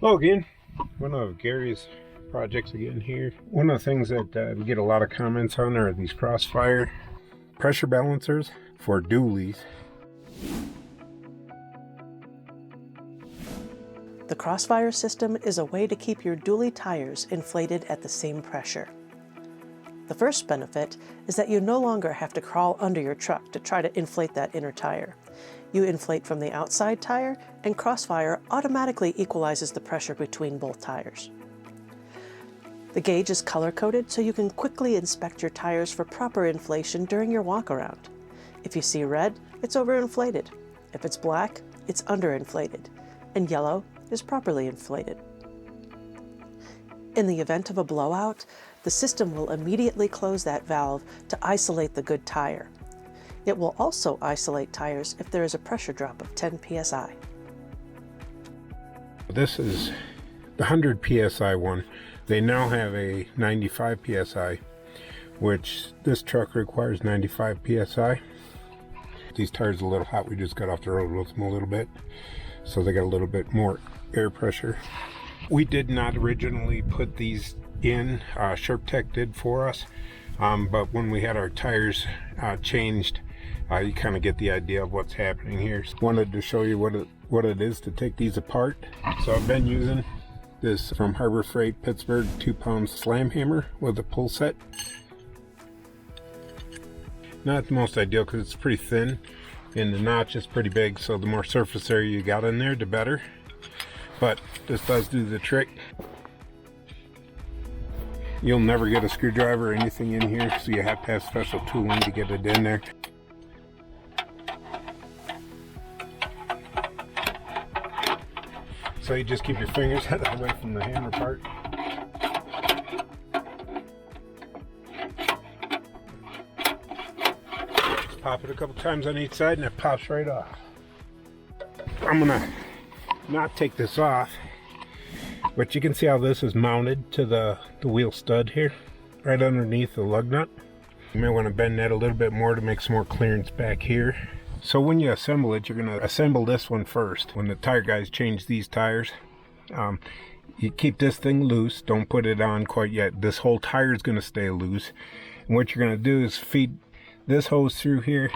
Hello again. One of Gary's projects again here. One of the things that we get a lot of comments on are these CrossFire pressure balancers for dualies. The CrossFire system is a way to keep your dually tires inflated at the same pressure. The first benefit is that you no longer have to crawl under your truck to try to inflate that inner tire. You inflate from the outside tire, and CrossFire automatically equalizes the pressure between both tires. The gauge is color-coded so you can quickly inspect your tires for proper inflation during your walk-around. If you see red, it's overinflated. If it's black, it's underinflated. And yellow is properly inflated. In the event of a blowout, the system will immediately close that valve to isolate the good tire. It will also isolate tires if there is a pressure drop of 10 PSI. This is the 100 PSI one. They now have a 95 PSI, which this truck requires 95 PSI. These tires are a little hot. We just got off the road with them a little bit, so they got a little bit more air pressure. We did not originally put these in. SherpTech did for us, but when we had our tires changed, you kind of get the idea of what's happening here. So wanted to show you what it is to take these apart. So I've been using this from Harbor Freight Pittsburgh 2-pound slam hammer with a pull set. Not the most ideal because it's pretty thin and the notch is pretty big, so the more surface area you got in there, the better. But this does do the trick. You'll never get a screwdriver or anything in here, so you have to have special tooling to get it in there. So you just keep your fingers out of the way from the hammer part. Just pop it a couple times on each side and it pops right off. I'm gonna not take this off, but you can see how this is mounted to the wheel stud here, right underneath the lug nut. You may want to bend that a little bit more to make some more clearance back here. So when you assemble it, you're going to assemble this one first. When the tire guys change these tires, you keep this thing loose. Don't put it on quite yet. This whole tire is going to stay loose. And what you're going to do is feed this hose through here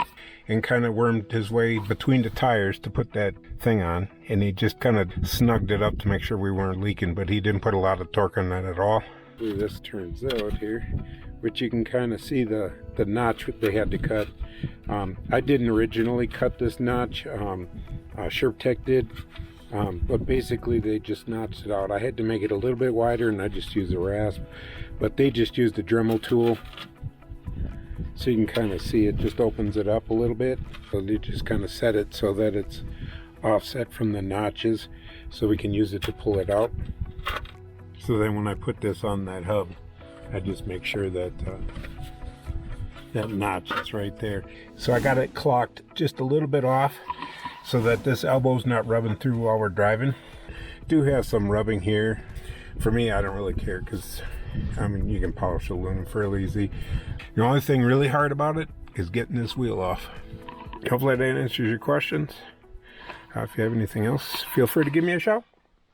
and kind of wormed his way between the tires to put that thing on. And he just kind of snugged it up to make sure we weren't leaking, but he didn't put a lot of torque on that at all. This turns out here, which you can kind of see the notch that they had to cut. I didn't originally cut this notch. SherpTech did, but basically they just notched it out. I had to make it a little bit wider, and I just used a rasp, but they just used a Dremel tool, so you can kind of see it just opens it up a little bit. So they just kind of set it so that it's offset from the notches, so we can use it to pull it out. So then when I put this on that hub, I just make sure that that notch is right there. So I got it clocked just a little bit off so that this elbow's not rubbing through while we're driving. Do have some rubbing here. For me, I don't really care because, I mean, you can polish aluminum fairly easy. The only thing really hard about it is getting this wheel off. Hopefully that answers your questions. If you have anything else, feel free to give me a shout.